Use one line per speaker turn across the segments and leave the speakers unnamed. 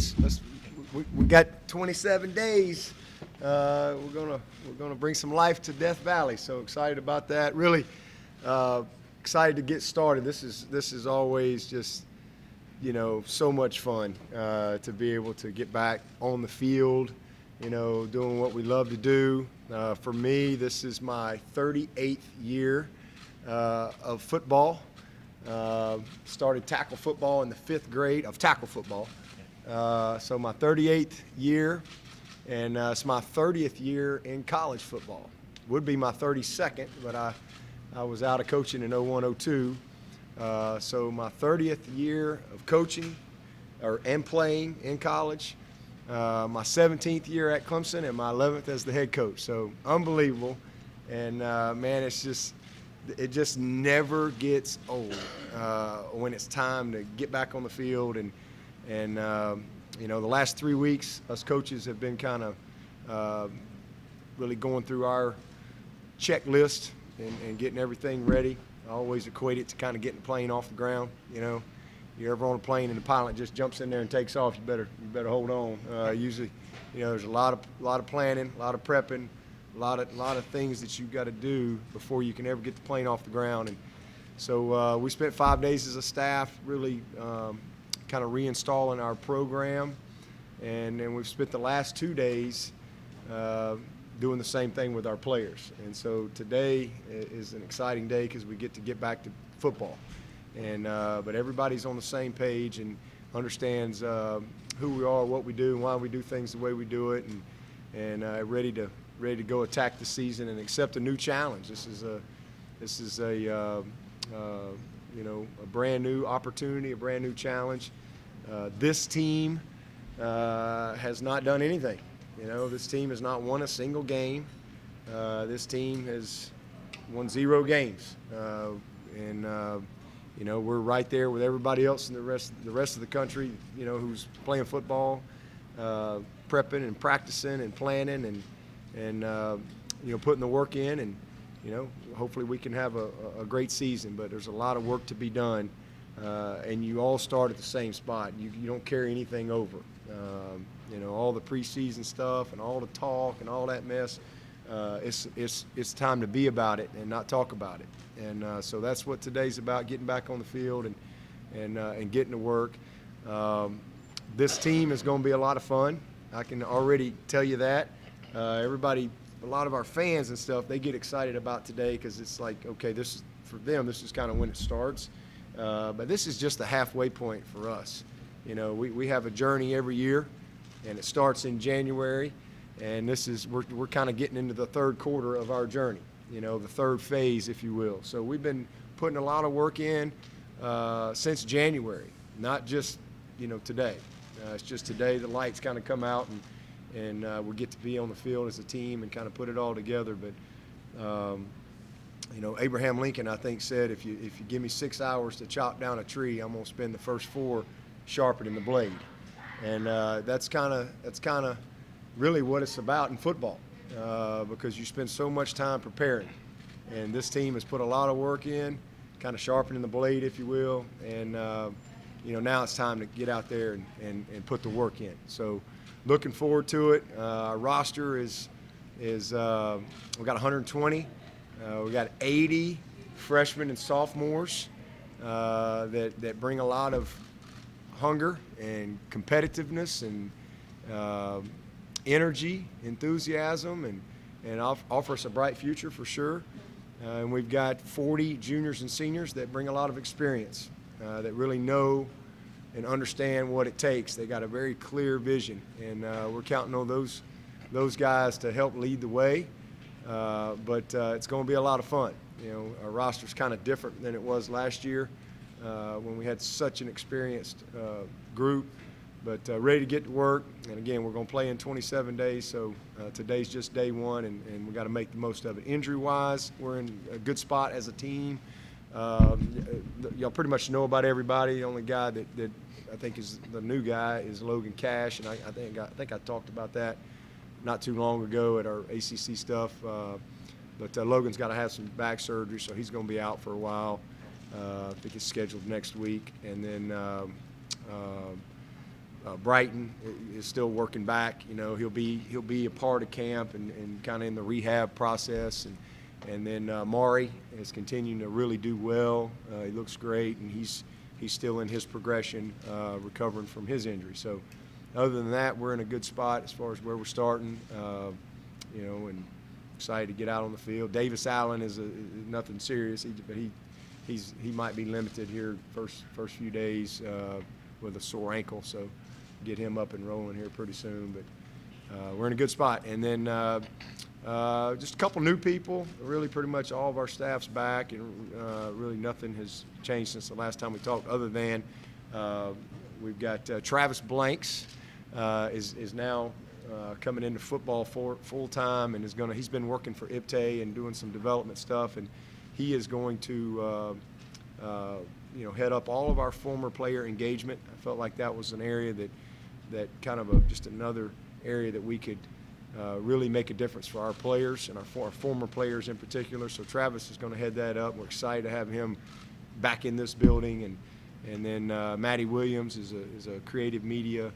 coach, we got 27 days. We're gonna bring some life to Death Valley. So excited about that. Really excited to get started. This is always just, so much fun to be able to get back on the field, doing what we love to do. For me, this is my 38th year of football. Started tackle football in the 5th grade of tackle football. So my 38th year, and it's my 30th year in college football. Would be my 32nd, but I was out of coaching in 01-02. So my 30th year of coaching and playing in college, my 17th year at Clemson, and my 11th as the head coach. So unbelievable. And man, it just never gets old when it's time to get back on the field. And the last 3 weeks, us coaches have been kind of really going through our checklist and getting everything ready. I always equate it to kind of getting the plane off the ground. You're ever on a plane and the pilot just jumps in there and takes off, you better hold on. Usually, there's a lot of planning, a lot of prepping, a lot of things that you've got to do before you can ever get the plane off the ground. And so we spent 5 days as a staff really kind of reinstalling our program, and then we've spent the last 2 days doing the same thing with our players. And so today is an exciting day because we get back to football, and but everybody's on the same page and understands who we are, what we do, and why we do things the way we do it, and ready to go attack the season and accept a new challenge. This is a brand new opportunity, a brand new challenge. This team has not done anything. This team has not won a single game. This team has won 0 games, and we're right there with everybody else in the rest of the country. Who's playing football, prepping and practicing and planning and putting the work in, and hopefully we can have a great season. But there's a lot of work to be done, and you all start at the same spot. You don't carry anything over. All the preseason stuff and all the talk and all that mess. It's time to be about it and not talk about it. And so that's what today's about: getting back on the field and getting to work. This team is going to be a lot of fun. I can already tell you that. Everybody, a lot of our fans and stuff, they get excited about today because it's like, okay, for them, this is kind of when it starts. But this is just the halfway point for us. We have a journey every year, and it starts in January, and we're kind of getting into the 3rd quarter of our journey, the 3rd phase, if you will. So we've been putting a lot of work in since January, not just today. It's just today the lights kind of come out, and we get to be on the field as a team and kind of put it all together. But Abraham Lincoln, I think, said, if you give me 6 hours to chop down a tree, I'm going to spend the first 4 sharpening the blade. And that's kind of really what it's about in football, because you spend so much time preparing. And this team has put a lot of work in, kind of sharpening the blade, if you will. And now it's time to get out there and put the work in. So looking forward to it. Our roster is we've got 120. We got 80 freshmen and sophomores that bring a lot of hunger and competitiveness and energy, enthusiasm, and offer us a bright future for sure. And we've got 40 juniors and seniors that bring a lot of experience, that really know and understand what it takes. They got a very clear vision, and we're counting on those guys to help lead the way. But it's going to be a lot of fun. Our roster's kind of different than it was last year when we had such an experienced group, but ready to get to work. And again, we're going to play in 27 days, so today's just day 1, and we got to make the most of it. Injury-wise, we're in a good spot as a team. Y'all pretty much know about everybody. The only guy that I think is the new guy is Logan Cash, and I think I talked about that not too long ago at our ACC stuff. But Logan's got to have some back surgery, so he's going to be out for a while. I think it's scheduled next week. And then Brighton is still working back. You know, he'll be a part of camp and kind of in the rehab process. And then Maury is continuing to really do well. He looks great, and he's still in his progression, recovering from his injury. So other than that, we're in a good spot as far as where we're starting. You know, and excited to get out on the field. Davis Allen is nothing serious, but he might be limited here first few days with a sore ankle. So get him up and rolling here pretty soon. But we're in a good spot. And then just a couple new people. Really, pretty much all of our staff's back, and really nothing has changed since the last time we talked, other than we've got Travis Blanks is now coming into football full time, and he's been working for IPTE and doing some development stuff, and he is going to you know, head up all of our former player engagement. I felt like that was an area that kind of just another area that we could really make a difference for our players and our former players in particular. So Travis is going to head that up. We're excited to have him back in this building, and then Maddie Williams is a creative media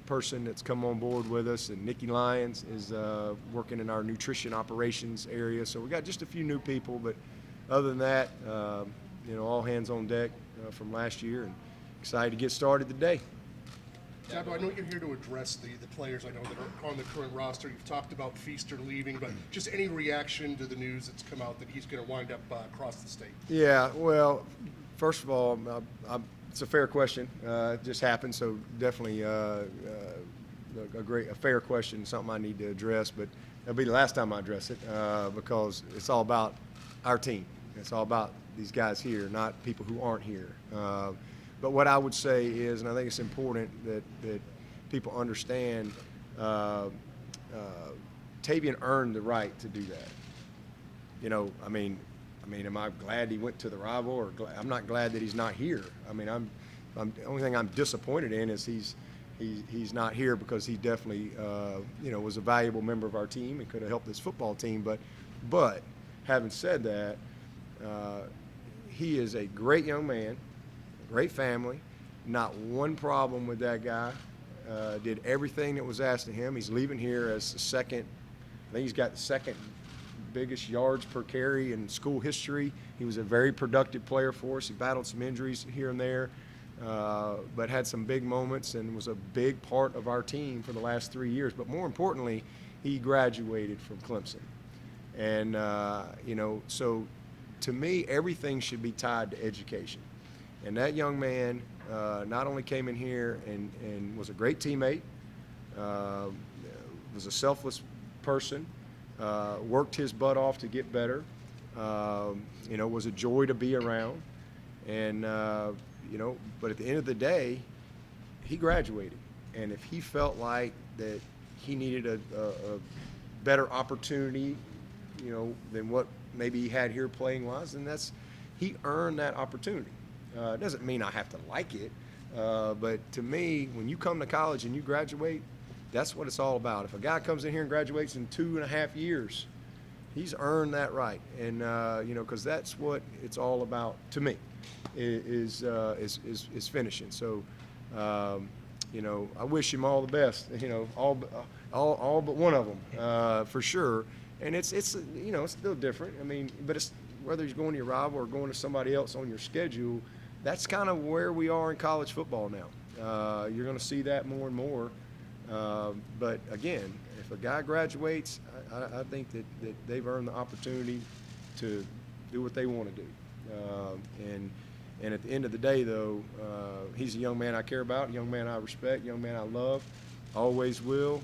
person that's come on board with us, and Nikki Lyons is working in our nutrition operations area. So we got just a few new people, but other than that, you know, all hands on deck from last year, and excited to get started today.
Dabo, I know you're here to address the players I know that are on the current roster. You've talked about Feaster leaving, but just any reaction to the news that's come out that he's going to wind up across the state?
Yeah, well, first of all, it's a fair question. It just happened, so definitely a fair question, something I need to address. But it'll be the last time I address it because it's all about our team. It's all about these guys here, not people who aren't here. But what I would say is, and I think it's important that people understand, Tavian earned the right to do that. You know, I mean, am I glad he went to the rival, or I'm not glad that he's not here? I mean, the only thing I'm disappointed in is he's not here, because he definitely you know, was a valuable member of our team and could have helped this football team. But having said that, he is a great young man, great family, not one problem with that guy. Did everything that was asked of him. He's leaving here as the second. I think he's got the second biggest yards per carry in school history. He was a very productive player for us. He battled some injuries here and there, but had some big moments and was a big part of our team for the last 3 years. But more importantly, he graduated from Clemson. And, you know, so to me, everything should be tied to education. And that young man not only came in here and was a great teammate, was a selfless person, worked his butt off to get better, you know, was a joy to be around. And, you know, but at the end of the day, he graduated. And if he felt like that he needed a better opportunity, you know, than what maybe he had here playing wise, then he earned that opportunity. It doesn't mean I have to like it, but to me, when you come to college and you graduate, that's what it's all about. If a guy comes in here and graduates in 2.5 years, he's earned that right. And you know, because that's what it's all about to me, is finishing. So you know, I wish him all the best. You know, all but one of them for sure. And it's you know, it's still different. I mean, but it's whether he's going to your rival or going to somebody else on your schedule. That's kind of where we are in college football now. You're going to see that more and more. But again, if a guy graduates, I think that they've earned the opportunity to do what they want to do. And at the end of the day, though, he's a young man I care about, a young man I respect, a young man I love, always will.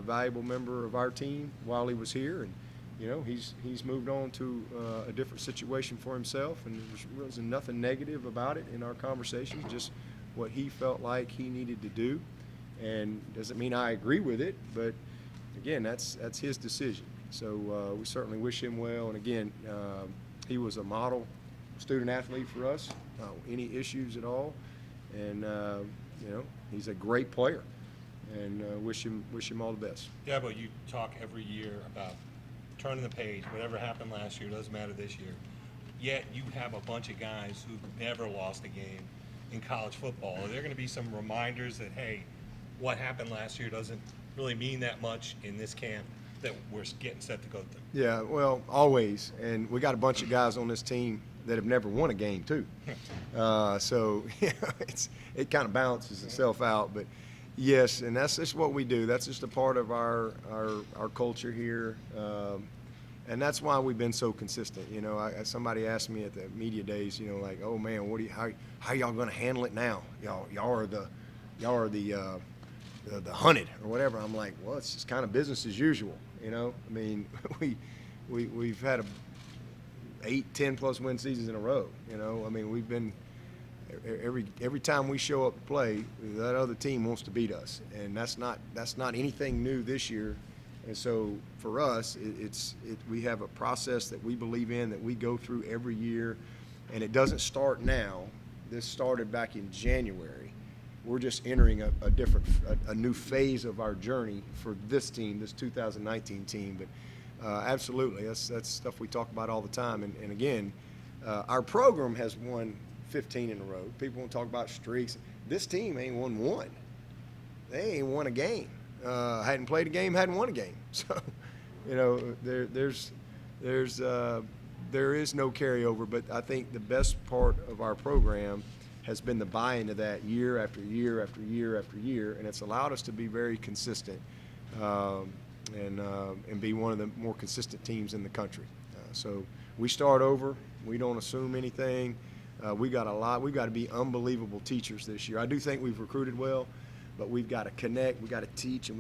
Valuable member of our team while he was here, and you know, he's moved on to a different situation for himself, and there was nothing negative about it in our conversation, just what he felt like he needed to do. And doesn't mean I agree with it, but again, that's his decision. So we certainly wish him well. And again, he was a model student athlete for us, any issues at all. And you know, he's a great player, and wish him all the best.
Yeah, but you talk every year about turning the page. Whatever happened last year doesn't matter this year. Yet you have a bunch of guys who've never lost a game. in college football? Are there going to be some reminders that, hey, what happened last year doesn't really mean that much in this camp that we're getting set to go through?
Yeah, well, always. And we got a bunch of guys on this team that have never won a game too. So it kind of balances itself out. But yes, and that's just what we do. That's just a part of our culture here. And that's why we've been so consistent. You know, somebody asked me at the media days, you know, like, oh man, how y'all going to handle it now? Y'all are the hunted or whatever. I'm like, well, it's just kind of business as usual. You know, I mean, we've had 8-10+ win seasons in a row. You know, I mean, we've been every time we show up to play, that other team wants to beat us, and that's not anything new this year. And so for us, we have a process that we believe in, that we go through every year, and it doesn't start now. This started back in January. We're just entering a new phase of our journey for this team, this 2019 team. But absolutely, that's stuff we talk about all the time. And again, our program has won 15 in a row. People want to talk about streaks. This team ain't won one. They ain't won a game. Hadn't played a game, hadn't won a game. So, you know, there is no carryover. But I think the best part of our program has been the buy-in to that year after year after year after year, and it's allowed us to be very consistent and be one of the more consistent teams in the country. So we start over. We don't assume anything. We got to be unbelievable teachers this year. I do think we've recruited well, but we've got to connect. We got to teach, and